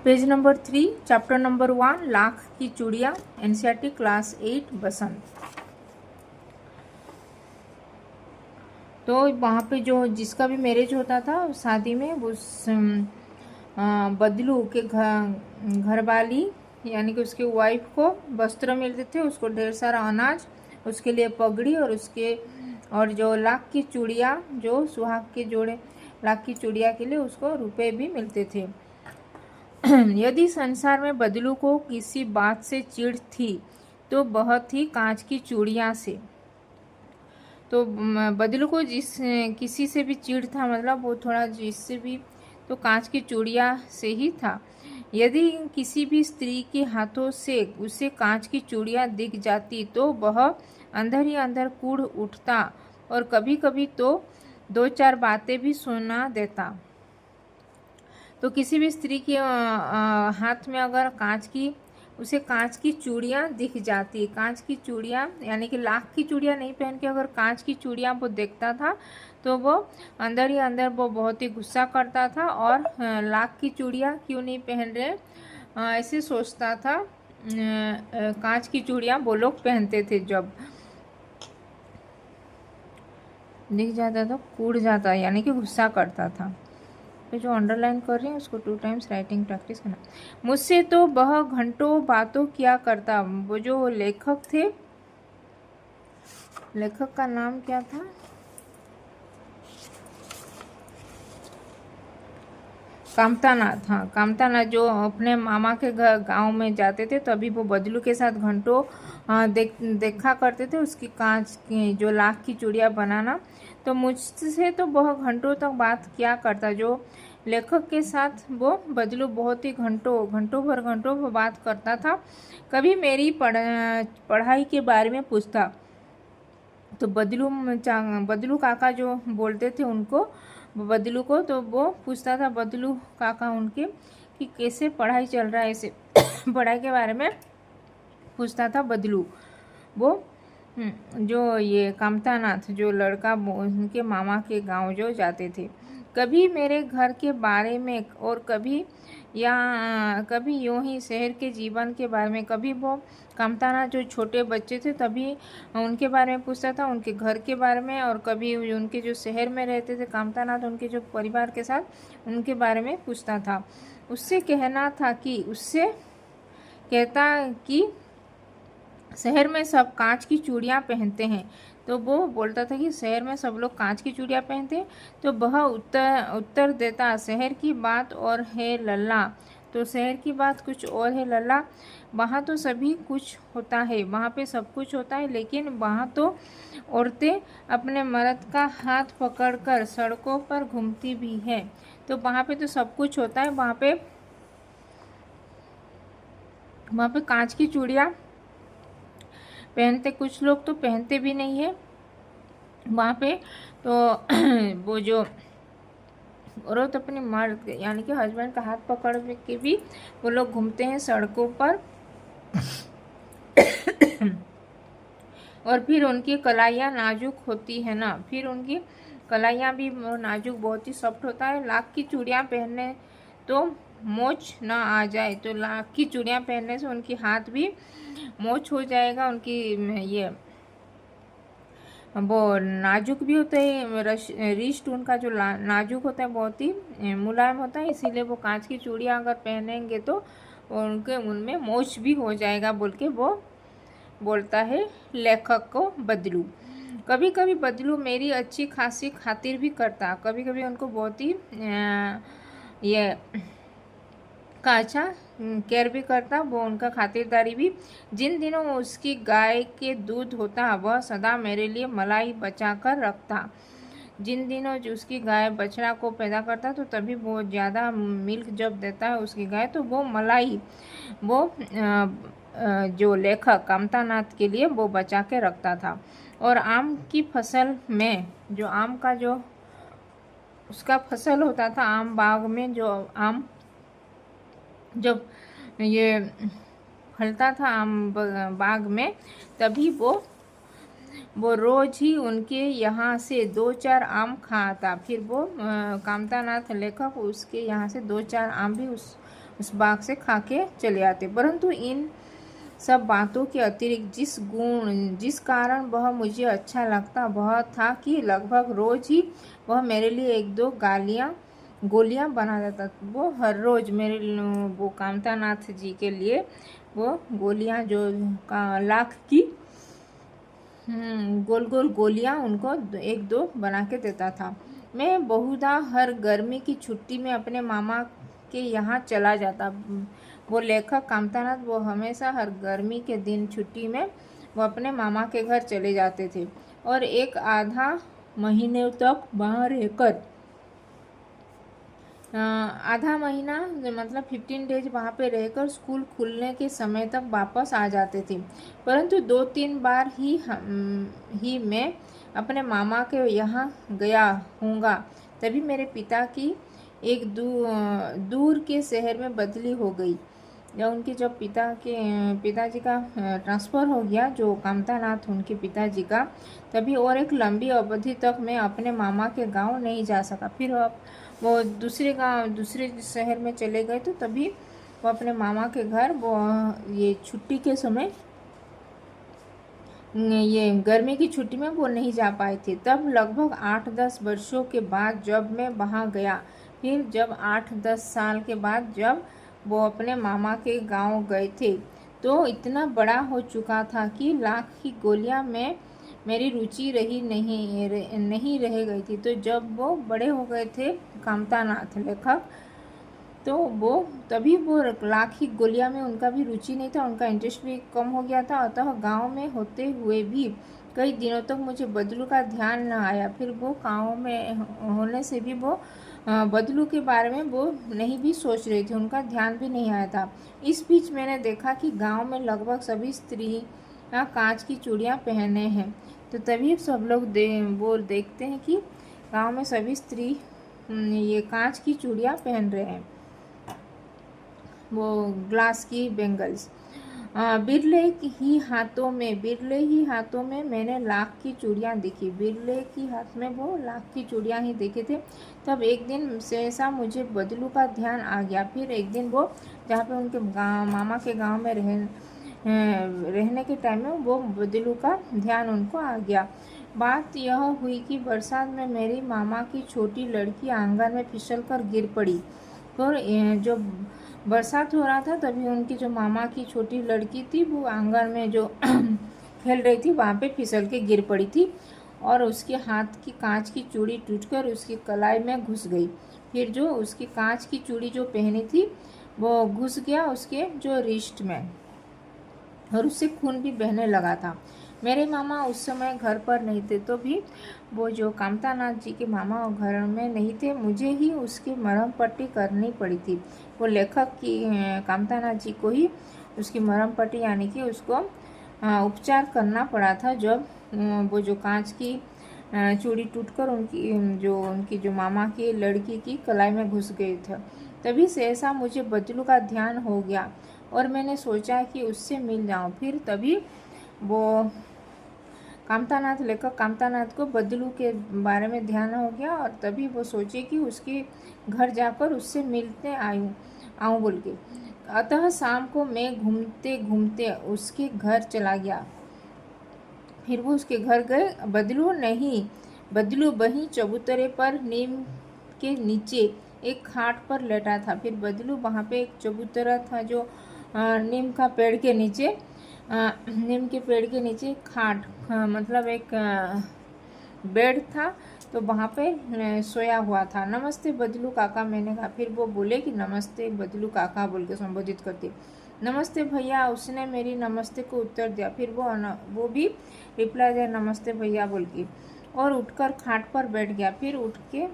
Page number 3, chapter number 1, lakh की चूड़ियाँ, NCERT class 8 बसंत। तो वहाँ पे जो जिसका भी मैरिज होता था शादी में, उस बदलू के घर वाली यानी कि उसके वाइफ को वस्त्र मिलते थे, उसको ढेर सारा अनाज, उसके लिए पगड़ी और जो लाख की चूड़ियाँ, जो सुहाग के जोड़े लाख की चूड़िया के लिए उसको रुपए भी मिलते थे। यदि संसार में बदलू को किसी बात से चिढ़ थी तो बहुत ही कांच की चूड़ियाँ से। तो बदलू को किसी से भी चिढ़ था, मतलब वो थोड़ा जिससे भी, तो कांच की चूड़ियाँ से ही था। यदि किसी भी स्त्री के हाथों से उसे कांच की चूड़ियाँ दिख जाती तो वह अंदर ही अंदर कूढ़ उठता और कभी कभी तो 2-4 बातें भी सुना देता। तो किसी भी स्त्री के हाथ में अगर उसे कांच की चूड़ियाँ दिख जाती, कांच की चूड़ियाँ यानी कि लाख की चूड़ियाँ नहीं पहन के अगर कांच की चूड़ियाँ वो देखता था तो वो अंदर ही अंदर वो बहुत ही गुस्सा करता था और लाख की चूड़ियाँ क्यों नहीं पहन रहे ऐसे सोचता था। कांच की चूड़ियाँ वो लोग पहनते थे, जब दिख जाता तो कूद जाता यानी कि गुस्सा करता था। तो जो अंडरलाइन कर रही है उसको 2 टाइम्स राइटिंग प्रैक्टिस करना। मुझसे तो वह घंटों बातों किया करता। वो जो लेखक थे, लेखक का नाम क्या था? कामतानाथ। हाँ, कामतानाथ जो अपने मामा के गांव में जाते थे तभी वो बदलू के साथ घंटों देखा करते थे उसकी कांच की जो लाख की चूड़ियाँ बनाना। तो मुझसे तो वह घंटों तक बात किया करता। जो लेखक के साथ वो बदलू बहुत ही घंटों भर बात करता था। कभी मेरी पढ़ाई के बारे में पूछता तो बदलू काका जो बोलते थे उनको, बदलू को, तो वो पूछता था बदलू काका उनके कि कैसे पढ़ाई चल रहा है, ऐसे पढ़ाई के बारे में पूछता था बदलू। वो जो ये कामतानाथ जो लड़का उनके मामा के गांव जो जाते थे, कभी मेरे घर के बारे में और कभी यूं ही शहर के जीवन के बारे में। कभी वो कामतानाथ जो छोटे बच्चे थे तभी उनके बारे में पूछता था, उनके घर के बारे में, और कभी उनके जो शहर में रहते थे कामतानाथ उनके जो परिवार के साथ उनके बारे में पूछता था। उससे कहता कि शहर में सब कांच की चूड़ियाँ पहनते हैं। तो वो बोलता था कि शहर में सब लोग कांच की चूड़ियाँ पहनते हैं। तो वह उत्तर देता, शहर की बात और है लल्ला। तो शहर की बात कुछ और है लल्ला। वहाँ तो सभी कुछ होता है, वहाँ पे सब कुछ होता है, लेकिन वहाँ तो औरतें अपने मर्द का हाथ पकड़कर सड़कों पर घूमती भी हैं। तो वहाँ पे तो सब कुछ होता है, वहाँ पे कांच की चूड़ियाँ पहनते, कुछ लोग तो पहनते भी नहीं है वहाँ पे। तो वो जो औरत अपने मर्द यानी कि हस्बैंड का हाथ पकड़ के भी वो लोग घूमते हैं सड़कों पर। और फिर उनकी कलाइयाँ नाजुक होती है ना, फिर उनकी कलाइयाँ भी नाजुक, बहुत ही सॉफ्ट होता है। लाख की चूड़ियाँ पहनने तो मोच ना आ जाए, तो लाख की चूड़ियाँ पहनने से उनकी हाथ भी मोच हो जाएगा, उनकी ये वो नाजुक भी होता है, रिस्ट उनका जो नाजुक होता है बहुत ही मुलायम होता है, इसीलिए वो कांच की चूड़ियाँ अगर पहनेंगे तो उनके उनमें मोच भी हो जाएगा बोल के वो बोलता है लेखक को बदलू। कभी कभी बदलू मेरी अच्छी खासी खातिर भी करता, कभी कभी उनको बहुत ही ये का अच्छा केयर भी करता, वो उनका खातिरदारी भी। जिन दिनों उसकी गाय के दूध होता वह सदा मेरे लिए मलाई बचा कर रखता। जिन दिनों जो उसकी गाय बछड़ा को पैदा करता तो तभी वो ज़्यादा मिल्क जब देता है उसकी गाय, तो वो मलाई वो जो लेखक कामतानाथ के लिए वो बचा के रखता था। और आम की फसल में जो आम का जो उसका फसल होता था, आम बाग में जो आम जब ये फलता था आम बाग में, तभी वो रोज ही उनके यहाँ से 2-4 आम खाता। फिर वो कामतानाथ लेखक उसके यहाँ से 2-4 आम भी उस बाग से खा के चले आते। परंतु इन सब बातों के अतिरिक्त जिस कारण वह मुझे अच्छा लगता वह था कि लगभग रोज ही वह मेरे लिए एक दो गोलियां बना देता। वो हर रोज वो कामतानाथ जी के लिए वो गोलियां जो लाख की गोल गोल गोलियां उनको एक दो बना के देता था। मैं बहुधा हर गर्मी की छुट्टी में अपने मामा के यहाँ चला जाता। वो लेखक कामतानाथ वो हमेशा हर गर्मी के दिन छुट्टी में वो अपने मामा के घर चले जाते थे और एक आधा महीने तक वहाँ रहकर आधा महीना मतलब 15 डेज वहाँ पे रहकर स्कूल खुलने के समय तक वापस आ जाते थे। परंतु 2-3 बार ही मैं अपने मामा के यहाँ गया हूँगा। तभी मेरे पिता की एक दूर के शहर में बदली हो गई। जब उनके जब पिताजी का ट्रांसफ़र हो गया, जो कामतानाथ उनके पिताजी का, तभी और एक लंबी अवधि तक मैं अपने मामा के गांव नहीं जा सका। फिर वो दूसरे शहर में चले गए, तो तभी वो अपने मामा के घर वो ये छुट्टी के समय ये गर्मी की छुट्टी में वो नहीं जा पाए थे। तब लगभग 8-10 वर्षों के बाद जब मैं वहाँ गया, फिर जब 8-10 साल के बाद जब वो अपने मामा के गांव गए थे, तो इतना बड़ा हो चुका था कि लाख की गोलियां में मेरी रुचि नहीं रह गई थी। तो जब वो बड़े हो गए थे कामतानाथ लेखक, तो तभी वो लाख की गोलियां में उनका भी रुचि नहीं था, उनका इंटरेस्ट भी कम हो गया था। अतः गांव में होते हुए भी कई दिनों तक मुझे बदलू का ध्यान न आया। फिर वो गांव में होने से भी वो बदलू के बारे में वो नहीं भी सोच रही थी, उनका ध्यान भी नहीं आया था। इस बीच मैंने देखा कि गांव में लगभग सभी स्त्रियाँ कांच की चूड़ियाँ पहने हैं। तो तभी सब लोग वो देखते हैं कि गांव में सभी स्त्री ये कांच की चूड़ियाँ पहन रहे हैं, वो ग्लास की बेंगल्स। बिरले ही हाथों में मैंने लाख की चूड़ियाँ देखी। बिरले की हाथ में वो लाख की चूड़ियाँ ही देखे थे। तब एक दिन सहसा मुझे बदलू का ध्यान आ गया। फिर एक दिन वो जहाँ पे उनके मामा के गांव में रहने के टाइम में वो बदलू का ध्यान उनको आ गया। बात यह हुई कि बरसात में मेरी मामा की छोटी लड़की आंगन में फिसलकर गिर पड़ी। और जो बरसात हो रहा था, तभी उनकी जो मामा की छोटी लड़की थी वो आंगन में जो खेल रही थी, वहाँ पे फिसल के गिर पड़ी थी और उसके हाथ की कांच की चूड़ी टूटकर उसकी कलाई में घुस गई। फिर जो उसकी कांच की चूड़ी जो पहनी थी वो घुस गया उसके जो रिस्ट में, और उससे खून भी बहने लगा था। मेरे मामा उस समय घर पर नहीं थे, तो भी वो जो कामतानाथ जी के मामा घर में नहीं थे, मुझे ही उसकी मरहम पट्टी करनी पड़ी थी। वो लेखक की कामतानाथ जी को ही उसकी मरहम पट्टी यानी कि उसको उपचार करना पड़ा था, जब वो जो कांच की चूड़ी टूटकर उनकी जो मामा की लड़की की कलाई में घुस गई था। तभी से ऐसा मुझे बदलू का ध्यान हो गया और मैंने सोचा कि उससे मिल जाऊं। फिर तभी वो लेखक कामतानाथ को बदलू के बारे में ध्यान हो गया और तभी वो सोचे कि उसके घर जाकर उससे मिलते आऊँ बोल के। अतः शाम को मैं घूमते घूमते उसके घर चला गया। फिर वो उसके घर गए। बदलू वहीं चबूतरे पर नीम के नीचे एक खाट पर लेटा था। फिर बदलू वहाँ पे एक चबूतरा था जो नीम के पेड़ के नीचे खाट मतलब एक बेड था, तो वहाँ पे सोया हुआ था। नमस्ते बदलू काका, मैंने कहा। फिर वो बोले कि नमस्ते बदलू काका बोल के संबोधित करते। नमस्ते भैया, उसने मेरी नमस्ते को उत्तर दिया। फिर वो भी रिप्लाई दिया नमस्ते भैया बोल के, और उठकर खाट पर बैठ गया। फिर उठ के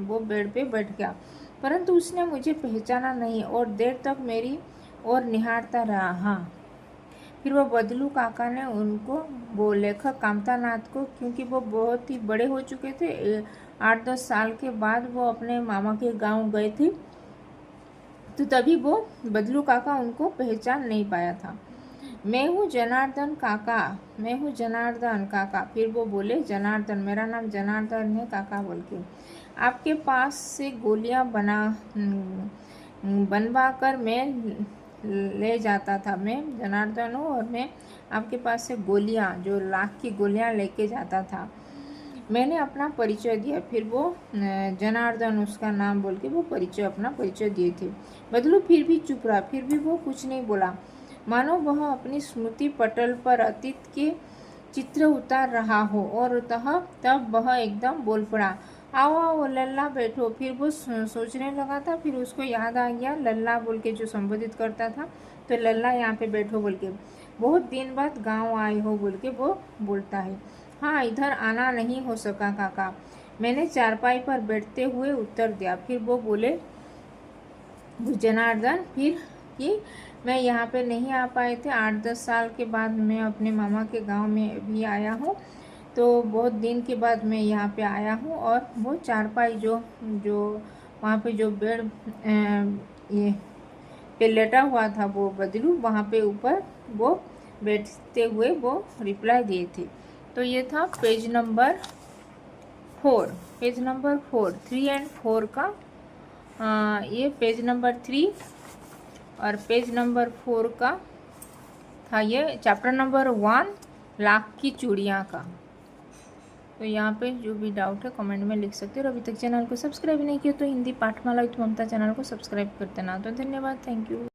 वो बेड पे बैठ गया, परंतु उसने मुझे पहचाना नहीं और देर तक मेरी ओर निहारता रहा। फिर वो बदलू काका ने वो लेखक कामतानाथ को, क्योंकि वो बहुत ही बड़े हो चुके थे, 8-10 साल के बाद वो अपने मामा के गांव गए थे, तो तभी वो बदलू काका उनको पहचान नहीं पाया था। मैं हूँ जनार्दन काका। फिर वो बोले जनार्दन, मेरा नाम जनार्दन है काका बोल के। आपके पास से गोलियां बनवा कर मैं ले जाता था। मैं जनार्दन हूँ और मैं आपके पास से गोलियाँ, जो लाख की गोलियाँ लेके जाता था। मैंने अपना परिचय दिया। फिर वो जनार्दन उसका नाम बोल के वो अपना परिचय दिए थे। बदलू फिर भी चुप रहा, फिर भी वो कुछ नहीं बोला, मानो वह अपनी स्मृति पटल पर अतीत के चित्र उतार रहा हो। और तब वह एकदम बोल पड़ा, आओ आओ लल्ला बैठो। फिर वो सोचने लगा था, फिर उसको याद आ गया लल्ला बोल के जो संबोधित करता था, तो लल्ला यहाँ पे बैठो बोल के, बहुत दिन बाद गांव आए हो बोल के वो बोलता है। हाँ, इधर आना नहीं हो सका काका, मैंने चारपाई पर बैठते हुए उत्तर दिया। फिर वो बोले जनार्दन फिर कि मैं यहाँ पे नहीं आ पाए थे, 8-10 साल के बाद मैं अपने मामा के गांव में भी आया हूँ, तो बहुत दिन के बाद मैं यहाँ पे आया हूँ। और वो चारपाई जो जो वहाँ पे जो बेड ये पे लेटा हुआ था वो बदलू, वहाँ पे ऊपर वो बैठते हुए वो रिप्लाई दिए थे। तो ये था पेज नंबर 4, पेज नंबर 4, 3 और 4 का। ये पेज नंबर 3 और पेज नंबर 4 का था ये चैप्टर नंबर 1, लाख की चूड़ियाँ का। तो यहाँ पे जो भी डाउट है कमेंट में लिख सकते हो। और अभी तक चैनल को सब्सक्राइब नहीं किया तो हिंदी पाठमाला विद ममता चैनल को सब्सक्राइब कर देना। तो धन्यवाद, थैंक यू।